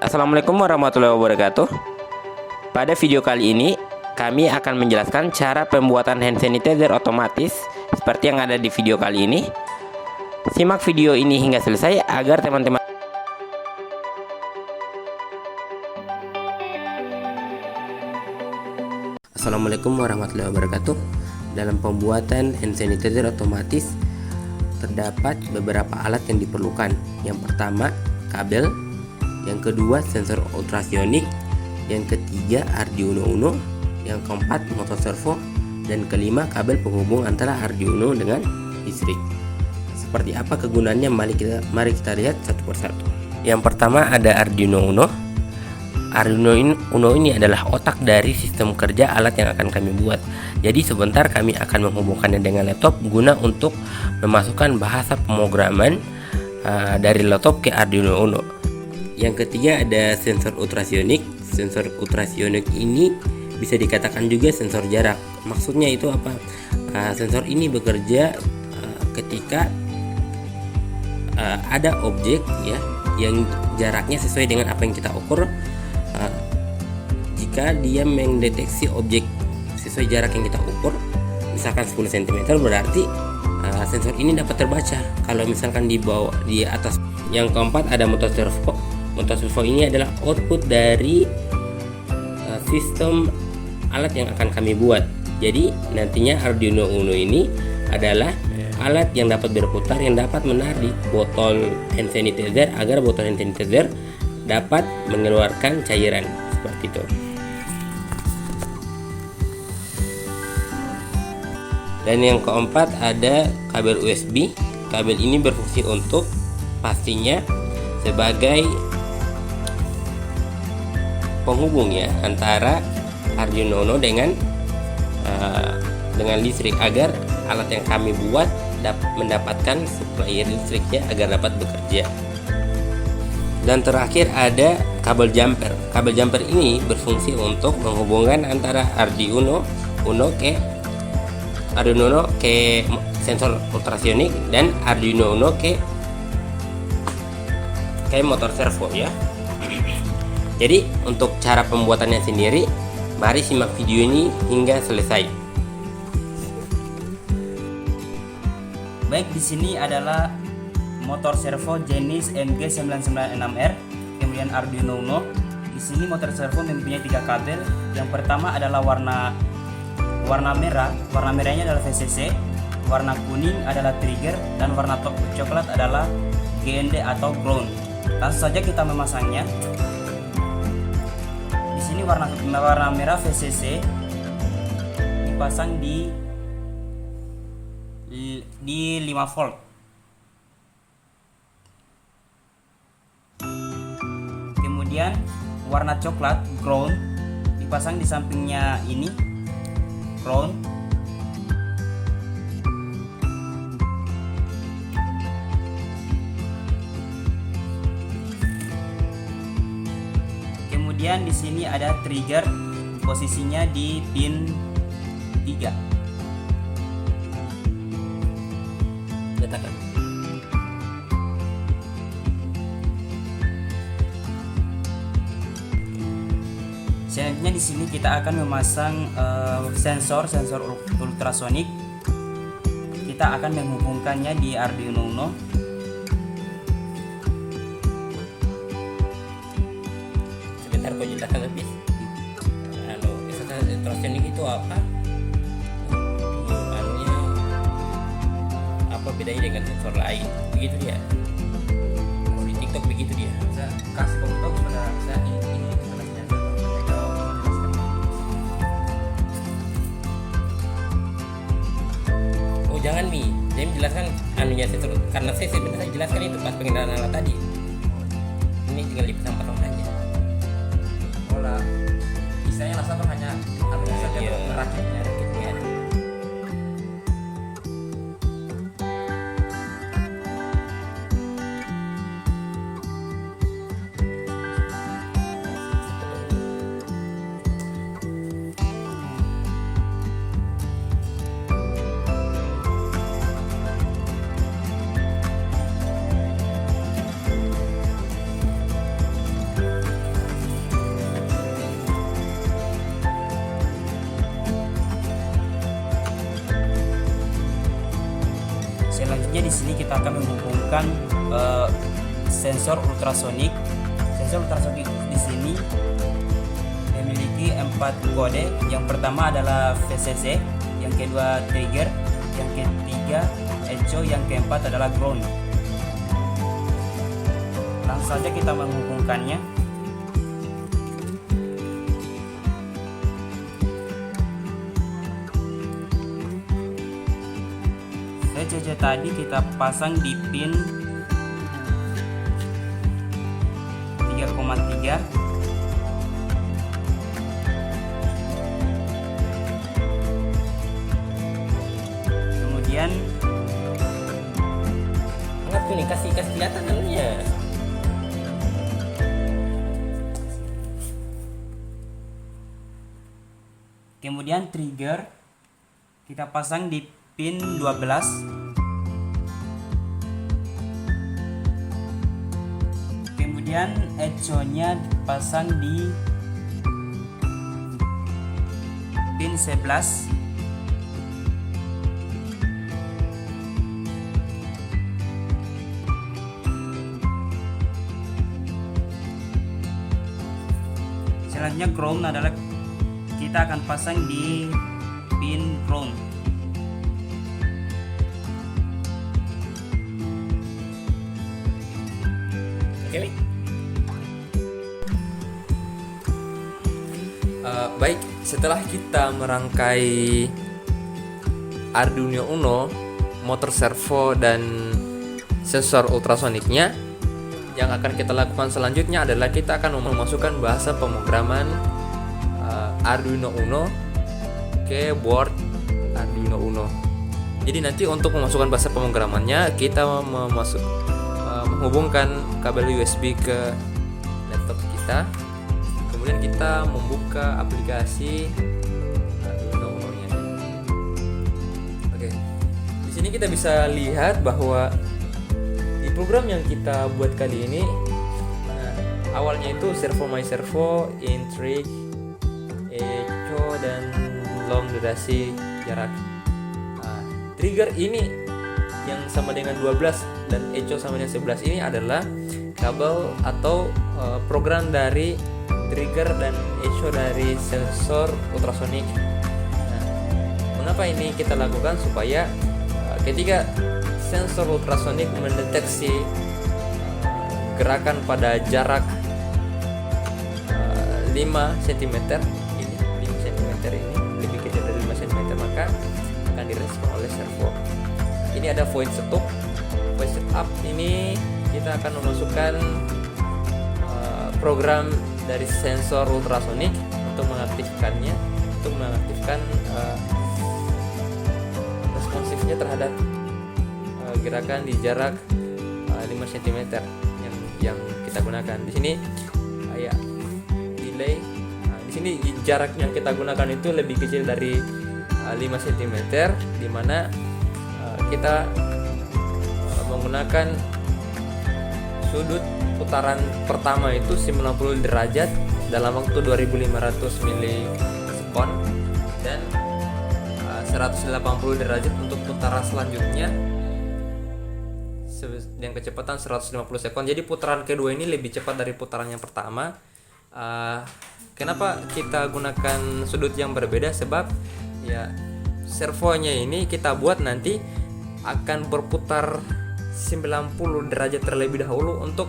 Assalamualaikum warahmatullahi wabarakatuh. Pada video kali ini kami akan menjelaskan cara pembuatan hand sanitizer otomatis seperti yang ada di video kali ini. Simak video ini hingga selesai agar teman-teman. Assalamualaikum warahmatullahi wabarakatuh. Dalam pembuatan hand sanitizer otomatis terdapat beberapa alat yang diperlukan. Yang pertama, kabel. Yang kedua, sensor ultrasonik. Yang ketiga, Arduino Uno. Yang keempat, motor servo. Dan kelima, kabel penghubung antara Arduino dengan listrik. Seperti apa kegunaannya? Mari kita lihat satu persatu. Yang pertama ada Arduino Uno. Arduino Uno ini adalah otak dari sistem kerja alat yang akan kami buat. Jadi sebentar kami akan menghubungkannya dengan laptop guna untuk memasukkan bahasa pemrograman dari laptop ke Arduino Uno. Yang ketiga ada sensor ultrasonik. Sensor ultrasonik ini bisa dikatakan juga sensor jarak. Maksudnya itu apa? Sensor ini bekerja ketika ada objek ya yang jaraknya sesuai dengan apa yang kita ukur. Jika dia mendeteksi objek sesuai jarak yang kita ukur, misalkan 10 cm, berarti sensor ini dapat terbaca. Kalau misalkan di bawah, di atas. Yang keempat ada motor servo. Motor servo ini adalah output dari sistem alat yang akan kami buat. Jadi nantinya Arduino Uno ini adalah alat yang dapat berputar, yang dapat menarik botol hand sanitizer agar botol hand sanitizer dapat mengeluarkan cairan seperti itu. Dan yang keempat ada kabel USB. Kabel ini berfungsi untuk pastinya sebagai penghubung ya antara Arduino Uno dengan listrik agar alat yang kami buat mendapatkan suplai listriknya agar dapat bekerja. Dan terakhir ada kabel jumper. Kabel jumper ini berfungsi untuk menghubungkan antara Arduino Uno ke sensor ultrasonik dan Arduino Uno ke motor servo ya. Jadi untuk cara pembuatannya sendiri, mari simak video ini hingga selesai. Baik, di sini adalah motor servo jenis MG996R, kemudian Arduino Uno. Di sini motor servo mempunyai 3 kabel. Yang pertama adalah warna merah. Warna merahnya adalah VCC, warna kuning adalah trigger, dan warna coklat adalah GND atau ground. Langsung saja kita memasangnya. Di sini warna merah VCC dipasang di 5 volt. Kemudian warna coklat ground dipasang di sampingnya ini ground. Kemudian di sini ada trigger, posisinya di pin 3. Letakkan. Selanjutnya di sini kita akan memasang sensor ultrasonik. Kita akan menghubungkannya di Arduino Uno. Sebentar kau jelaskan lebih. Sensor ultrasonik itu apa? Apa bedanya dengan sensor lain? Begitu dia. Kalau di TikTok begitu dia. Saya kasih foto kepada saya ini informasinya. Oh jangan Mi, saya menjelaskan anunya sensor, karena saya sebenarnya jelaskan itu pas pengenalan alat tadi. Ini tinggal dipasang-pasang saja. Bola, istilahnya langsung hanya saja rakitnya. kita akan menghubungkan sensor ultrasonik. Sensor ultrasonik di sini memiliki 4 kode. Yang pertama adalah VCC, yang kedua trigger, yang ketiga echo, yang keempat adalah ground. Langsung saja kita menghubungkannya. VCC tadi kita pasang di pin 3,3. Kemudian Enggak tuh nih, kasih kelihatan dalamnya. Kemudian trigger kita pasang di pin 12. Kemudian echo-nya dipasang di pin 11. Selanjutnya ground adalah kita akan pasang di pin ground. Oke. Baik, setelah kita merangkai Arduino Uno, motor servo dan sensor ultrasoniknya, yang akan kita lakukan selanjutnya adalah kita akan memasukkan bahasa pemrograman Arduino Uno ke board Arduino Uno. Jadi nanti untuk memasukkan bahasa pemrogramannya kita menghubungkan kabel USB ke laptop kita. Kemudian kita membuka aplikasi Arduino Uno-nya. Oke. Di sini kita bisa lihat bahwa di program yang kita buat kali ini, awalnya itu servo my servo, intrigue, echo, dan long durasi jarak. Trigger ini yang sama dengan 12 dan echo sama dengan 11 ini adalah kabel atau program dari trigger dan echo dari sensor ultrasonik. Mengapa ini kita lakukan? Supaya ketika sensor ultrasonik mendeteksi gerakan pada jarak 5 cm, ini 5 cm ini lebih kecil dari 5 cm, maka akan direspon oleh servo. Ini ada void setup. Void setup ini kita akan memasukkan program dari sensor ultrasonik untuk mengaktifkannya, untuk mengaktifkan responsifnya terhadap gerakan di jarak 5 cm yang kita gunakan. Di sini ya delay. Di sini jarak yang kita gunakan itu lebih kecil dari 5 cm, di mana kita menggunakan sudut putaran pertama itu 90 derajat dalam waktu 2500 milisekon dan 180 derajat untuk putaran selanjutnya dengan kecepatan 150 sekon. Jadi putaran kedua ini lebih cepat dari putaran yang pertama. Kenapa kita gunakan sudut yang berbeda? Sebab ya servonya ini kita buat nanti akan berputar 90 derajat terlebih dahulu untuk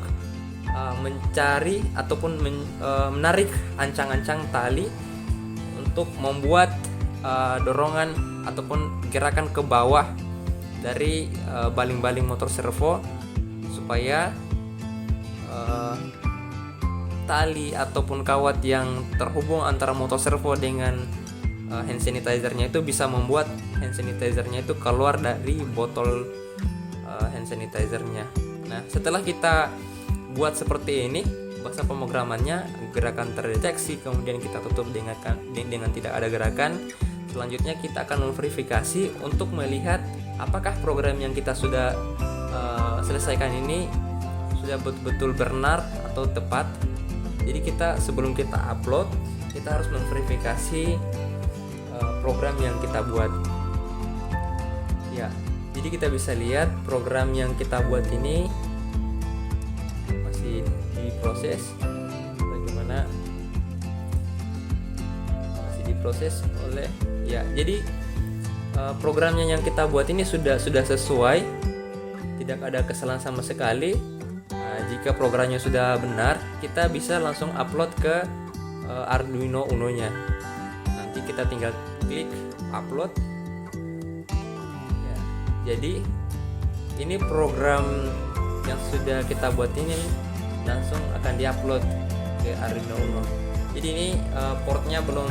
mencari ataupun menarik ancang-ancang tali untuk membuat dorongan ataupun gerakan ke bawah dari baling-baling motor servo, supaya tali ataupun kawat yang terhubung antara motor servo dengan hand sanitizer-nya itu bisa membuat hand sanitizer-nya itu keluar dari botol hand sanitizer-nya. Nah, setelah kita buat seperti ini, bahasa pemrogramannya gerakan terdeteksi, kemudian kita tutup dengan tidak ada gerakan. Selanjutnya kita akan memverifikasi untuk melihat apakah program yang kita sudah selesaikan ini sudah betul-betul benar atau tepat. Jadi kita sebelum kita upload, kita harus memverifikasi program yang kita buat. Ya, Jadi kita bisa lihat program yang kita buat ini masih diproses, bagaimana masih diproses oleh ya. Jadi programnya yang kita buat ini sudah sesuai, tidak ada kesalahan sama sekali. Jika programnya sudah benar, kita bisa langsung upload ke Arduino Uno-nya. Nanti kita tinggal klik upload. Ya, jadi ini program yang sudah kita buat ini langsung akan diupload ke Arduino Uno. Jadi ini portnya belum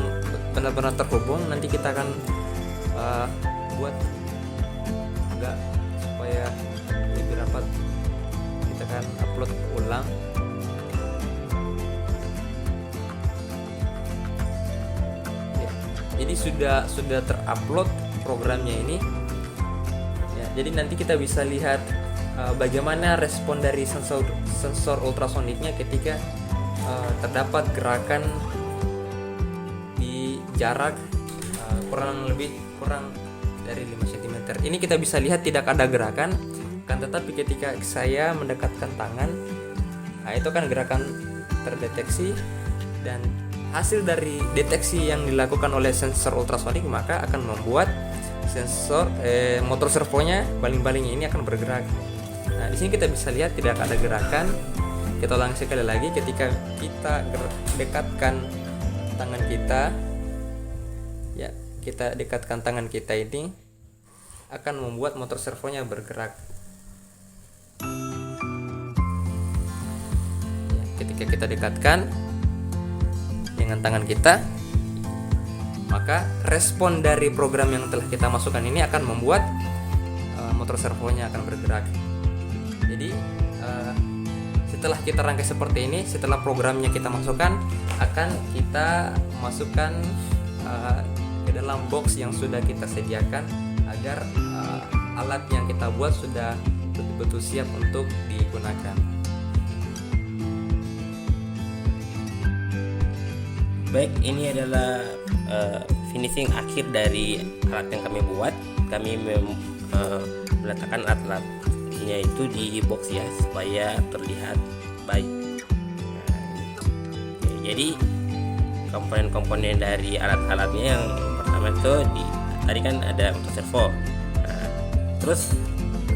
benar-benar terhubung. Nanti kita akan buat agak supaya lebih rapat. Kita akan upload ulang. Ya, jadi sudah terupload programnya ini. Ya, jadi nanti kita bisa lihat bagaimana respon dari sensor ultrasoniknya ketika terdapat gerakan di jarak kurang dari 5 cm. Ini kita bisa lihat tidak ada gerakan, kan, tetapi ketika saya mendekatkan tangan, itu kan gerakan terdeteksi, dan hasil dari deteksi yang dilakukan oleh sensor ultrasonik maka akan membuat sensor motor servonya, baling-baling ini akan bergerak. Nah, di sini kita bisa lihat tidak ada gerakan. Kita ulang sekali lagi, ketika kita dekatkan tangan kita, ya, kita dekatkan tangan kita ini akan membuat motor servonya bergerak. Ya, ketika kita dekatkan dengan tangan kita, maka respon dari program yang telah kita masukkan ini akan membuat motor servonya akan bergerak. Jadi setelah kita rangkai seperti ini, setelah programnya kita masukkan, akan kita masukkan ke dalam box yang sudah kita sediakan agar alat yang kita buat sudah betul-betul siap untuk digunakan. Baik, ini adalah finishing akhir dari alat yang kami buat. Kami meletakkan alat-alatnya itu di box ya, supaya terlihat baik. Jadi komponen-komponen dari alat-alatnya yang pertama itu tadi kan ada motor servo. Terus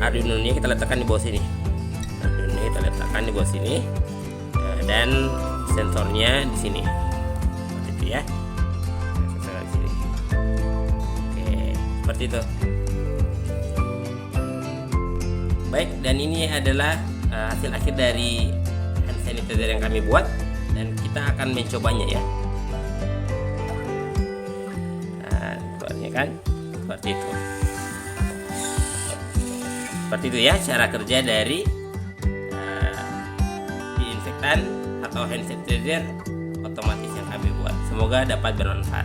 Arduino-nya kita letakkan di bawah sini. Dan sensornya di sini. Seperti itu ya. Sensornya di sini. Oke, seperti itu. Baik, dan ini adalah hasil akhir dari hand sanitizer yang kami buat, dan kita akan mencobanya ya. Nah, keluarnya kan seperti itu. Seperti itu ya cara kerja dari disinfektan atau hand sanitizer otomatis yang kami buat. Semoga dapat bermanfaat.